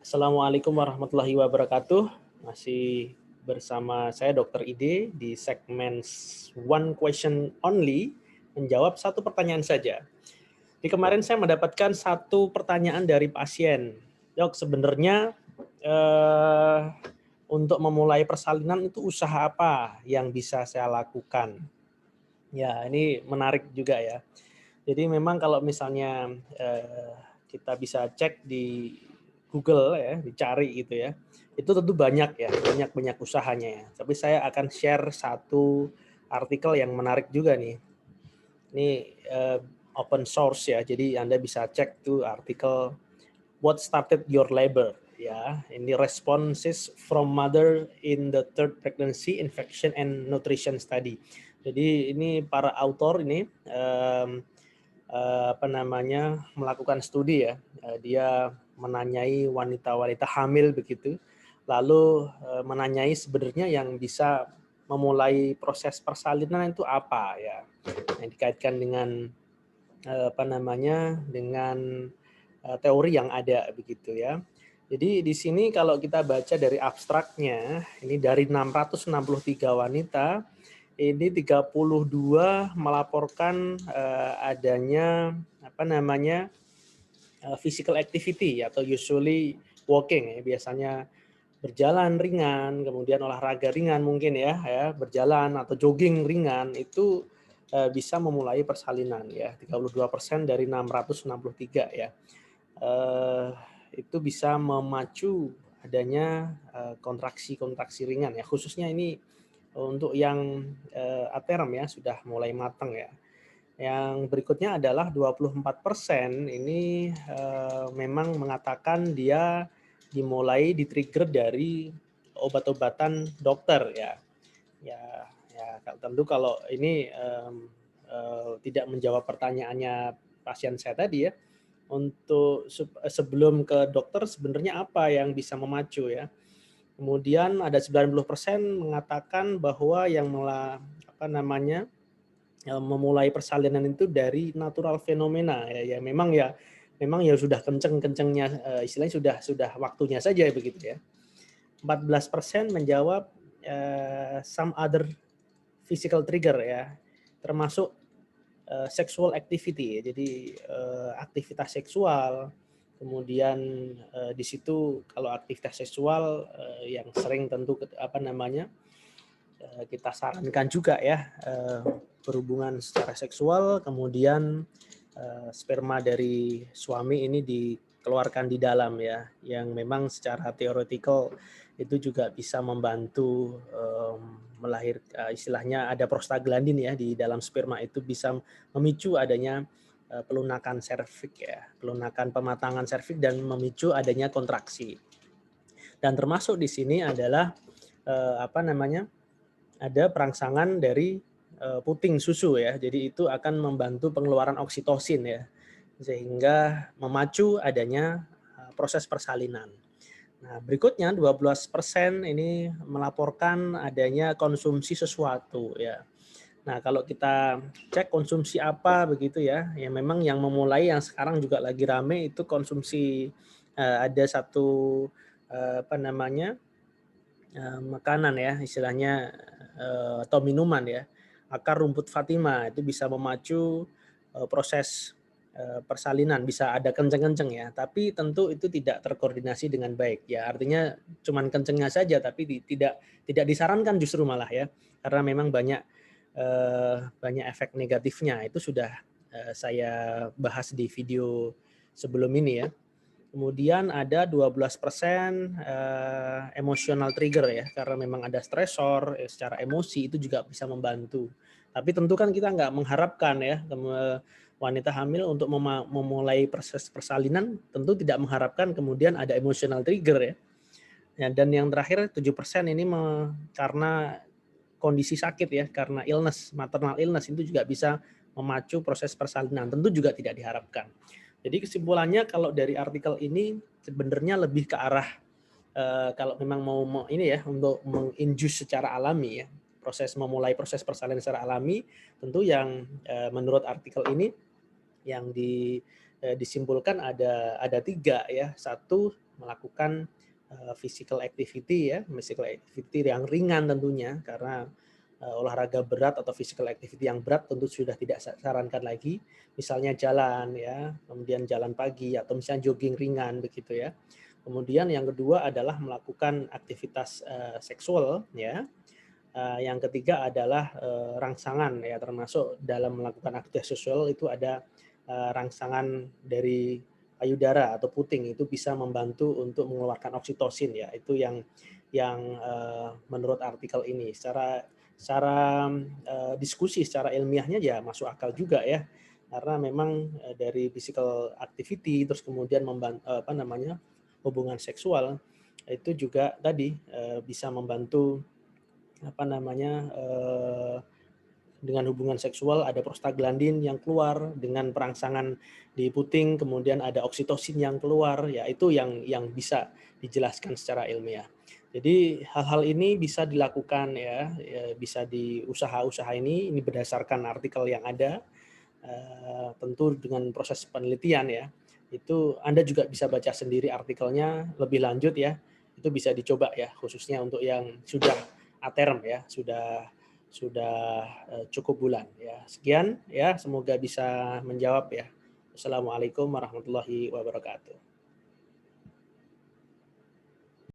Assalamualaikum warahmatullahi wabarakatuh. Masih bersama saya Dr. Ide di segmen One Question Only, menjawab satu pertanyaan saja. Di kemarin saya mendapatkan satu pertanyaan dari pasien. Dok, sebenarnya eh, untuk memulai persalinan itu usaha apa yang bisa saya lakukan? Ya, ini menarik juga ya. Jadi memang kalau misalnya kita bisa cek di Google ya, dicari gitu ya, itu tentu banyak ya, banyak usahanya ya. Tapi saya akan share satu artikel yang menarik juga nih. Ini open source ya, jadi Anda bisa cek tuh artikel What Started Your Labor ya. Ini responses from mother in the third pregnancy infection and nutrition study. Jadi ini para author ini melakukan studi ya. Dia menanyai wanita-wanita hamil begitu, lalu menanyai sebenarnya yang bisa memulai proses persalinan itu apa ya, yang dikaitkan dengan dengan teori yang ada begitu ya. Jadi di sini kalau kita baca dari abstraknya, ini dari 663 wanita, ini 32 melaporkan adanya physical activity atau usually walking ya, biasanya berjalan ringan, kemudian olahraga ringan mungkin ya, berjalan atau jogging ringan itu bisa memulai persalinan ya, 32% dari 663 ya. Itu bisa memacu adanya kontraksi-kontraksi ringan ya, khususnya ini untuk yang aterm ya, sudah mulai matang ya. Yang berikutnya adalah 24% ini memang mengatakan dia dimulai di-trigger dari obat-obatan dokter ya. Ya, tentu kalau ini tidak menjawab pertanyaannya pasien saya tadi ya, untuk sebelum ke dokter sebenarnya apa yang bisa memacu ya. Kemudian ada 90% mengatakan bahwa yang memulai persalinan itu dari natural fenomena ya, memang ya sudah kenceng-kencengnya, istilahnya sudah waktunya saja begitu ya. 14% menjawab some other physical trigger ya, termasuk sexual activity ya. Jadi aktivitas seksual, kemudian di situ kalau aktivitas seksual yang sering tentu kita sarankan juga ya, berhubungan secara seksual, kemudian sperma dari suami ini dikeluarkan di dalam ya, yang memang secara teoretikal itu juga bisa membantu istilahnya ada prostaglandin ya di dalam sperma, itu bisa memicu adanya pelunakan serviks ya, pelunakan pematangan serviks dan memicu adanya kontraksi. Dan termasuk di sini adalah ada perangsangan dari puting susu ya. Jadi itu akan membantu pengeluaran oksitosin ya, sehingga memacu adanya proses persalinan. Nah, berikutnya 12% ini melaporkan adanya konsumsi sesuatu ya. Nah, kalau kita cek konsumsi apa begitu ya, yang memang yang memulai yang sekarang juga lagi rame itu konsumsi ada satu makanan ya, istilahnya atau minuman ya, akar rumput Fatima, itu bisa memacu proses persalinan, bisa ada kenceng-kenceng ya, tapi tentu itu tidak terkoordinasi dengan baik ya, artinya cuman kencengnya saja tapi tidak disarankan justru malah ya, karena memang banyak efek negatifnya, itu sudah saya bahas di video sebelum ini ya. Kemudian ada 12% emotional trigger ya, karena memang ada stresor secara emosi, itu juga bisa membantu. Tapi tentu kan kita nggak mengharapkan ya wanita hamil untuk memulai proses persalinan, tentu tidak mengharapkan kemudian ada emotional trigger ya. Ya, dan yang terakhir 7% ini karena kondisi sakit ya, karena illness, maternal illness, itu juga bisa memacu proses persalinan, tentu juga tidak diharapkan. Jadi kesimpulannya kalau dari artikel ini sebenarnya lebih ke arah kalau memang mau ini ya, untuk menginjus secara alami ya, memulai proses persalinan secara alami, tentu yang menurut artikel ini yang disimpulkan ada 3 ya. Satu, melakukan physical activity ya, physical activity yang ringan tentunya, karena olahraga berat atau physical activity yang berat tentu sudah tidak sarankan lagi, misalnya jalan ya, kemudian jalan pagi atau misalnya jogging ringan begitu ya. Kemudian yang kedua adalah melakukan aktivitas seksual ya. Yang ketiga adalah rangsangan ya, termasuk dalam melakukan aktivitas seksual itu ada rangsangan dari payudara atau puting, itu bisa membantu untuk mengeluarkan oksitosin ya. Itu yang menurut artikel ini secara diskusi secara ilmiahnya ya masuk akal juga ya. Karena memang dari physical activity terus kemudian hubungan seksual itu juga tadi bisa membantu dengan hubungan seksual ada prostaglandin yang keluar, dengan perangsangan di puting kemudian ada oksitosin yang keluar, ya itu yang bisa dijelaskan secara ilmiah. Jadi hal-hal ini bisa dilakukan ya bisa di usaha-usaha ini berdasarkan artikel yang ada, tentu dengan proses penelitian ya. Itu Anda juga bisa baca sendiri artikelnya lebih lanjut ya, itu bisa dicoba ya, khususnya untuk yang sudah aterm ya, sudah cukup bulan ya. Sekian ya, semoga bisa menjawab ya. Wassalamualaikum warahmatullahi wabarakatuh.